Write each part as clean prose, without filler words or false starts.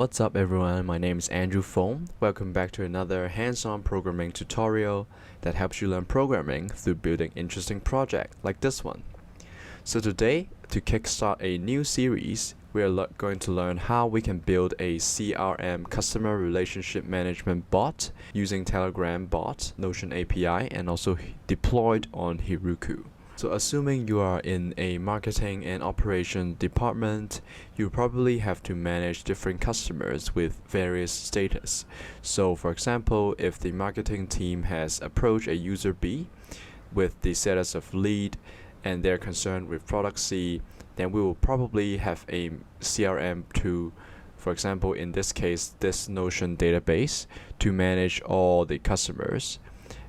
What's up everyone, my name is Andrew Fung. Welcome back to another hands-on programming tutorial that helps you learn programming through building interesting projects like this one. So today, to kickstart a new series, we are going to learn how we can build a CRM customer relationship management bot using Telegram bot, Notion API, and also deployed on Heroku. So assuming you are in a marketing and operation department, you probably have to manage different customers with various status. So for example, if the marketing team has approached a user B with the status of lead and they're concerned with product C, then we will probably have a CRM to, for example, in this case, this Notion database to manage all the customers.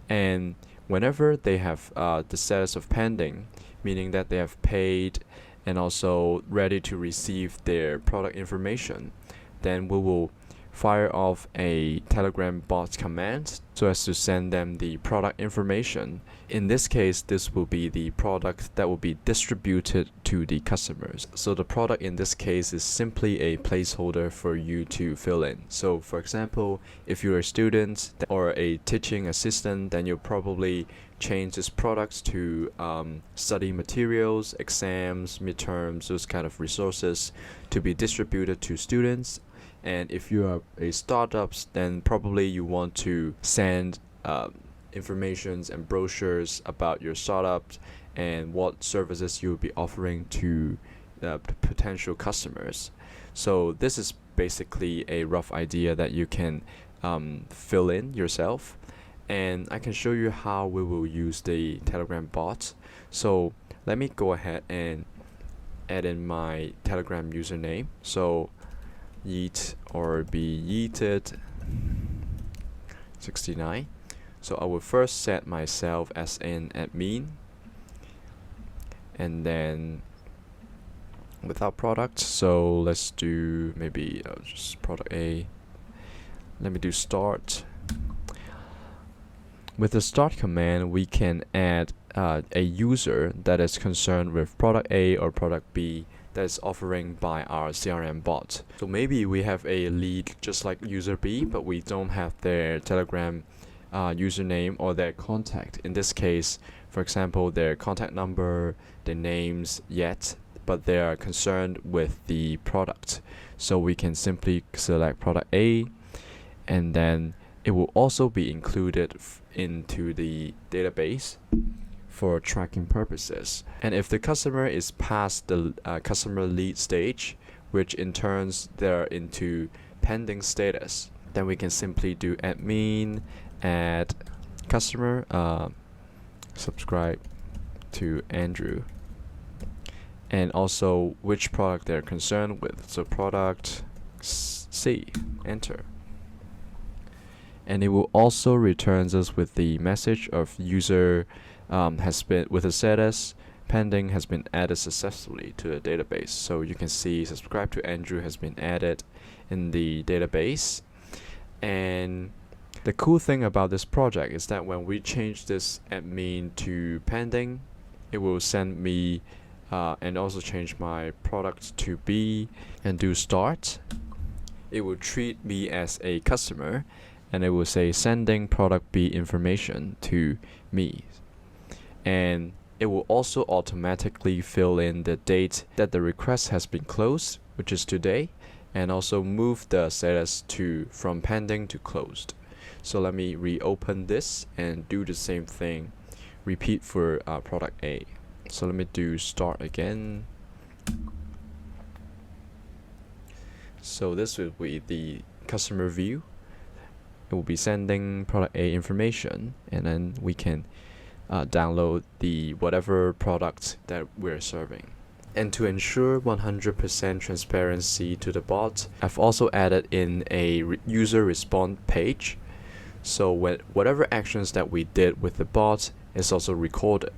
And whenever they have the status of pending, meaning that they have paid and also ready to receive their product information, then we will fire off a Telegram bot command so as to send them the product information. In this case, this will be the product that will be distributed to the customers. So the product in this case is simply a placeholder for you to fill in. So for example, if you're a student or a teaching assistant, then you'll probably change this product to study materials, exams, midterms, those kind of resources to be distributed to students. And if you are a startup, then probably you want to send informations and brochures about your startup and what services you'll be offering to potential customers. So this is basically a rough idea that you can fill in yourself. And I can show you how we will use the Telegram bot. So let me go ahead and add in my Telegram username. So yeet or be yeeted 69. So I will first set myself as an admin, and then without product, so let's do maybe just product A. Let me do start. With the start command, we can add a user that is concerned with product A or product B that is offering by our CRM bot. So maybe we have a lead just like user B, but we don't have their Telegram username or their contact. In this case, for example, their contact number, their names yet, but they are concerned with the product. So we can simply select product A, and then it will also be included into the database for tracking purposes. And if the customer is past the customer lead stage, which in turns they're into pending status, then we can simply do admin add customer subscribe to Andrew, and also which product they're concerned with. So product C, enter. And it will also returns us with the message of user has been with a status pending has been added successfully to the database. So you can see subscribe to Andrew has been added in the database. And the cool thing about this project is that when we change this admin to pending, it will send me and also change my product to B and do start. It will treat me as a customer, and it will say sending product B information to me. And it will also automatically fill in the date that the request has been closed, which is today, and also move the status from pending to closed. So let me reopen this and do the same thing, repeat for product A. So let me do start again. So this will be the customer view. It will be sending product A information, and then we can download the whatever product that we're serving. And to ensure 100% transparency to the bot, I've also added in a user response page. So whatever actions that we did with the bot is also recorded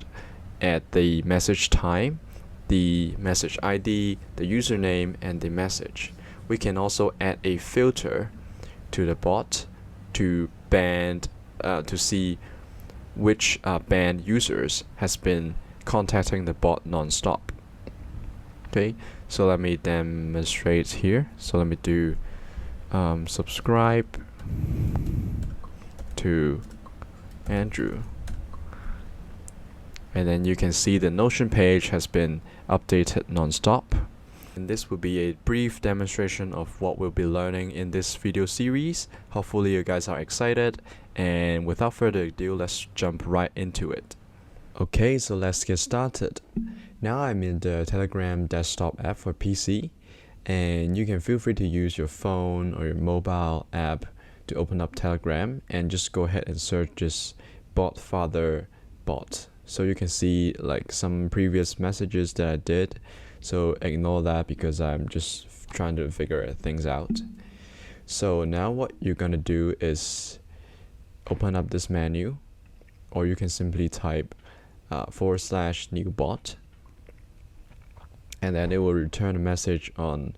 at the message time, the message ID, the username, and the message. We can also add a filter to the bot to band to see which band users has been contacting the bot non-stop. Okay, so let me demonstrate here. So let me do subscribe to Andrew, and then you can see the Notion page has been updated non-stop. And this will be a brief demonstration of what we'll be learning in this video series. Hopefully you guys are excited, and without further ado, let's jump right into it. Okay, so let's get started. Now I'm in the Telegram desktop app for PC, and you can feel free to use your phone or your mobile app to open up Telegram and just go ahead and search this bot bot. So you can see like some previous messages that I did. So ignore that because I'm just trying to figure things out. So now what you're gonna do is open up this menu, or you can simply type /new bot, and then it will return a message on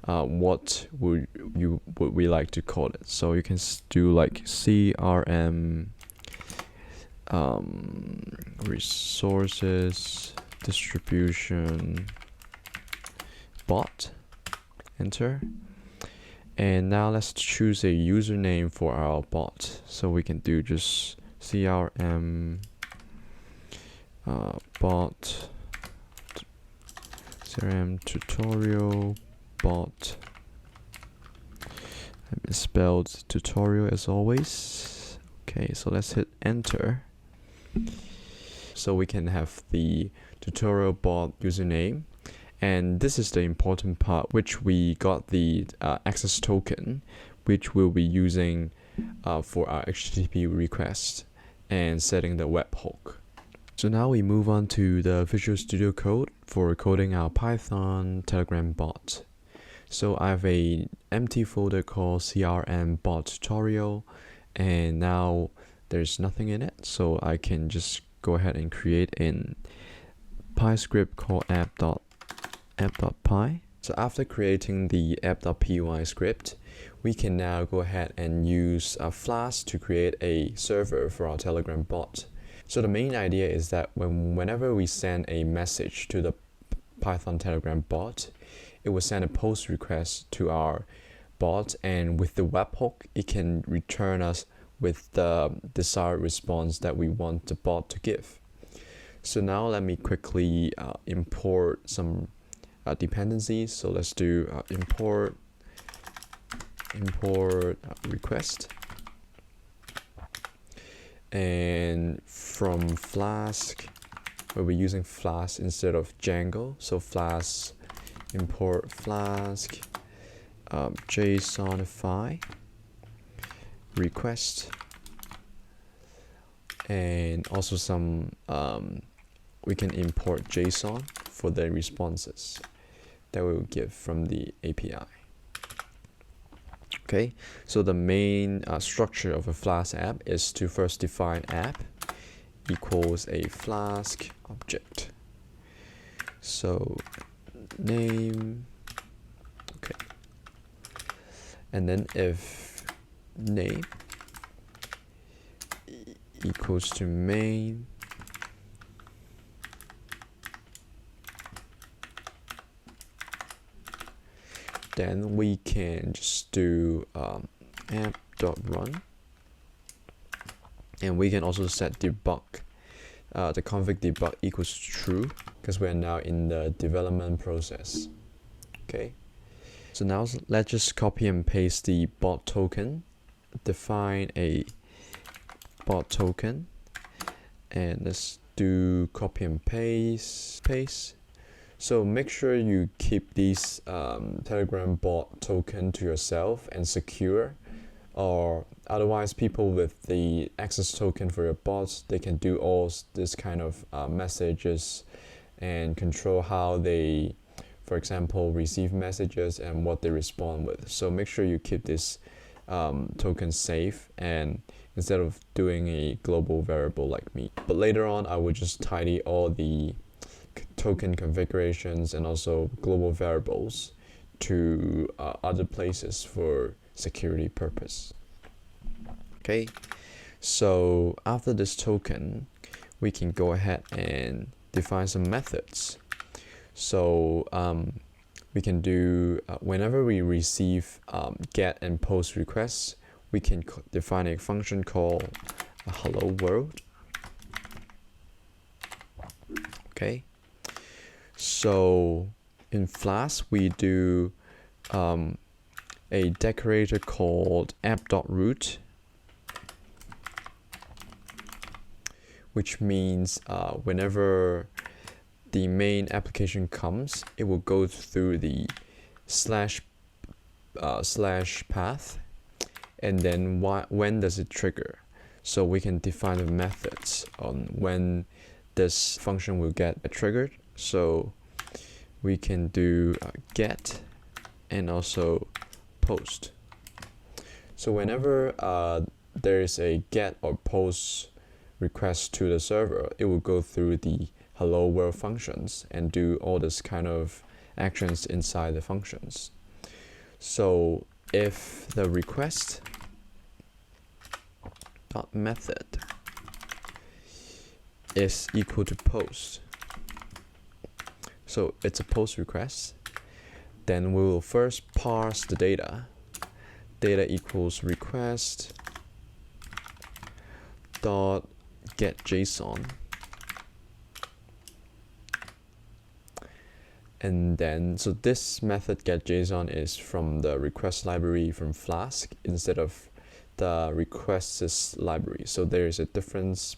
what would we like to call it. So you can do like CRM resources distribution bot, enter, and now let's choose a username for our bot. So we can do just CRM bot, CRM tutorial bot. I misspelled tutorial as always. Okay, so let's hit enter. So we can have the tutorial bot username. And this is the important part, which we got the access token, which we'll be using for our HTTP request and setting the webhook. So now we move on to the Visual Studio Code for coding our Python Telegram bot. So I have a empty folder called CRM bot tutorial, and now there's nothing in it. So I can just go ahead and create an Py script called app.py. So after creating the app.py script, we can now go ahead and use Flask to create a server for our Telegram bot. So the main idea is that whenever we send a message to the Python Telegram bot, it will send a post request to our bot, and with the webhook, it can return us with the desired response that we want the bot to give. So now let me quickly import some dependencies. So let's do import request, and from Flask, where we're using Flask instead of Django, so Flask, import Flask JSONify request, and also some we can import JSON for the responses that we will give from the API. Okay, so the main structure of a Flask app is to first define app equals a Flask object. So name, okay, and then if name equals to main, then we can just do app.run, and we can also set debug, the config debug equals true, because we're now in the development process. Okay, so now let's just copy and paste the bot token, define a bot token, and let's do copy and paste. So make sure you keep these Telegram bot token to yourself and secure, or otherwise people with the access token for your bots, they can do all this kind of messages and control how they, for example, receive messages and what they respond with. So make sure you keep this token safe, and instead of doing a global variable like me. But later on, I will just tidy all the token configurations and also global variables to other places for security purpose. Okay, so after this token, we can go ahead and define some methods. So we can do, whenever we receive get and post requests, we can define a function called hello world. Okay, so in Flask we do a decorator called app.root, which means whenever the main application comes, it will go through the slash path, and then when does it trigger. So we can define the methods on when this function will get triggered. So we can do get and also post. So whenever there is a get or post request to the server, it will go through the hello world functions and do all this kind of actions inside the functions. So if the request dot method is equal to post, so it's a post request, then we will first parse the data equals request dot get JSON, and then so this method get JSON is from the request library from Flask instead of the requests library. So there is a difference,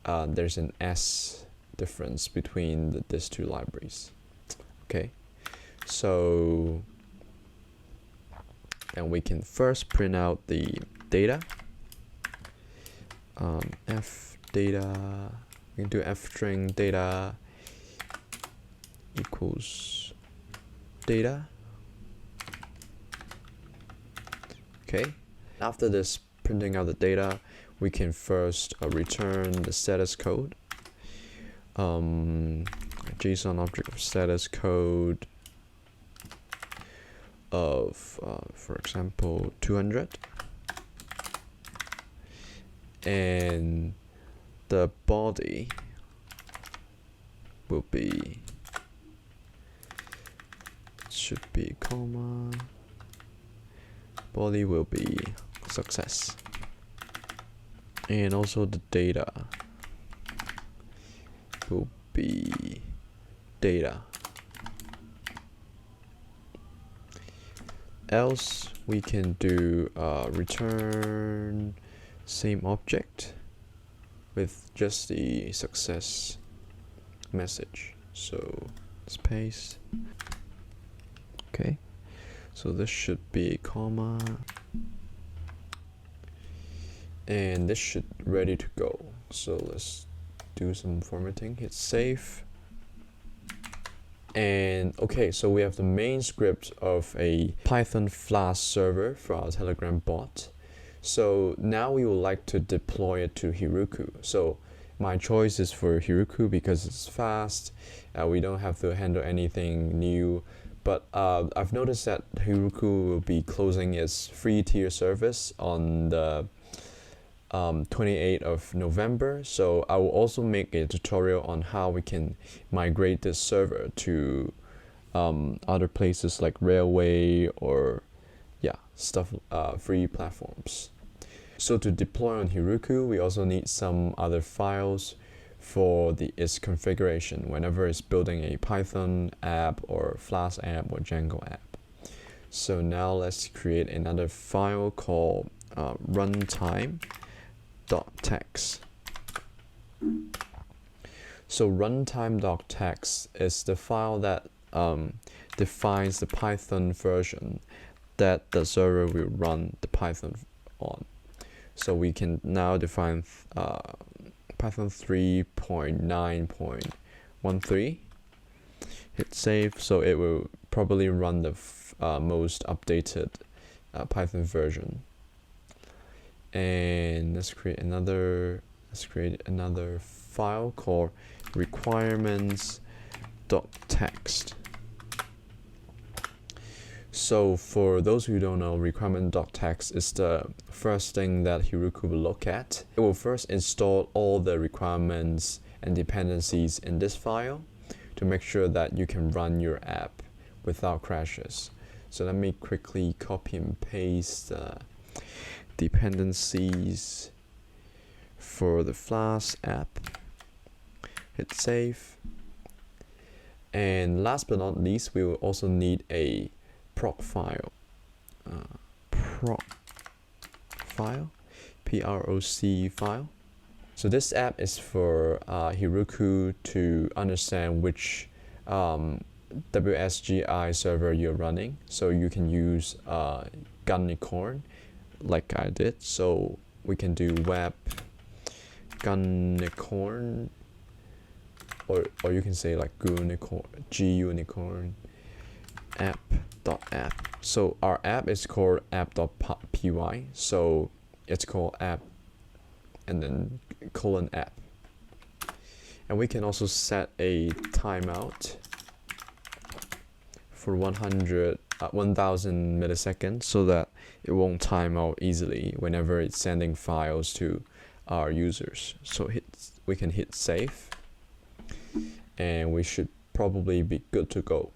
there's an S difference between these two libraries. Okay, so and we can first print out the data. F data, we can do f string data equals data. Okay, after this printing out the data, we can first return the status code. JSON object of status code of for example 200, and the body will be, should be comma, body will be success, and also the data will be data. Else we can do return same object with just the success message. So let's paste. Okay, so this should be a comma, and this should ready to go. So let's do some formatting, hit save. And okay, so we have the main script of a Python Flask server for our Telegram bot. So now we would like to deploy it to Heroku. So my choice is for Heroku because it's fast. We don't have to handle anything new. But I've noticed that Heroku will be closing its free tier service on the 28th of November. So I will also make a tutorial on how we can migrate this server to other places like Railway or stuff, free platforms. So to deploy on Heroku, we also need some other files for its configuration whenever it's building a Python app or Flask app or Django app. So now let's create another file called runtime.txt. So runtime.txt is the file that defines the Python version that the server will run the Python on. So we can now define Python 3.9.13. Hit save, so it will probably run the most updated Python version. And let's create another file called requirements.txt. So for those who don't know, requirement.txt is the first thing that Heroku will look at. It will first install all the requirements and dependencies in this file to make sure that you can run your app without crashes. So let me quickly copy and paste the dependencies for the Flask app. Hit save. And last but not least, we will also need a proc file. Proc file, PROC file. So this app is for Heroku to understand which WSGI server you're running. So you can use Gunnicorn like I did. So we can do web Gunnicorn, or you can say like Gunicorn app.app. So our app is called EP.1. So it's called app and then :app. And we can also set a timeout for 1000 milliseconds so that it won't time out easily whenever it's sending files to our users. So we can hit save, and we should probably be good to go.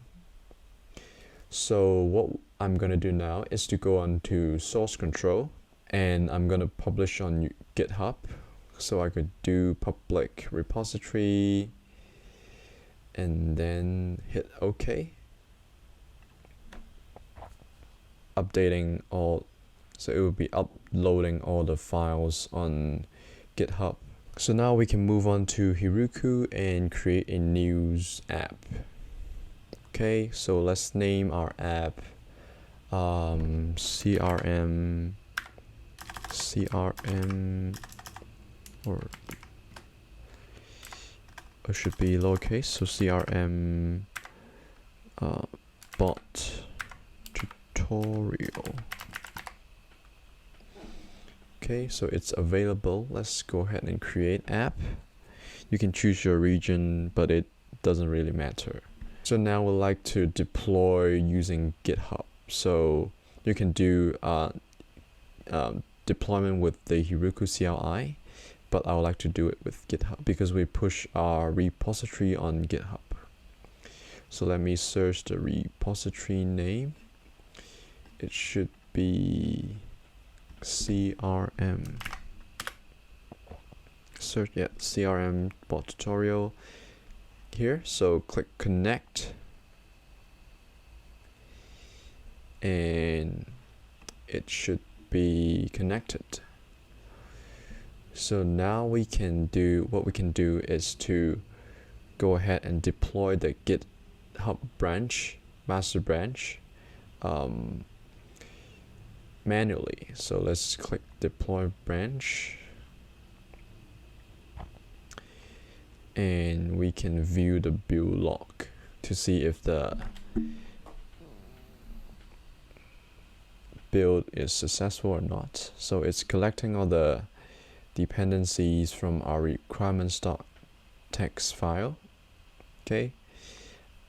So what I'm gonna do now is to go on to source control, and I'm gonna publish on GitHub. So I could do public repository and then hit OK. Updating all, so it will be uploading all the files on GitHub. So now we can move on to Heroku and create a news app. Okay, so let's name our app CRM, or it should be lowercase, so CRM bot tutorial. Okay, so it's available. Let's go ahead and create app. You can choose your region, but it doesn't really matter. So now we'd like to deploy using GitHub. So you can do deployment with the Heroku CLI, but I would like to do it with GitHub because we push our repository on GitHub. So let me search the repository name. It should be CRM. Search, yeah, CRM bot tutorial here. So click connect, and it should be connected. So now we can do, what we can do is to go ahead and deploy the GitHub branch, master branch, manually. So let's click deploy branch, and we can view the build log to see if the build is successful or not. So it's collecting all the dependencies from our requirements.txt file. Okay,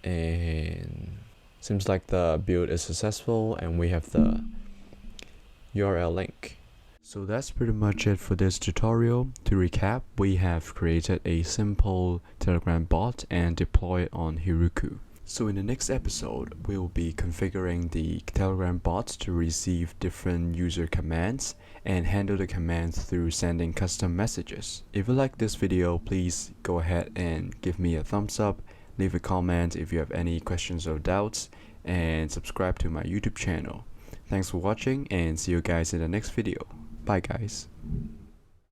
and seems like the build is successful, and we have the URL link. So that's pretty much it for this tutorial. To recap, we have created a simple Telegram bot and deployed on Heroku. So in the next episode, we will be configuring the Telegram bot to receive different user commands and handle the commands through sending custom messages. If you like this video, please go ahead and give me a thumbs up, leave a comment if you have any questions or doubts, and subscribe to my YouTube channel. Thanks for watching, and see you guys in the next video. Bye guys.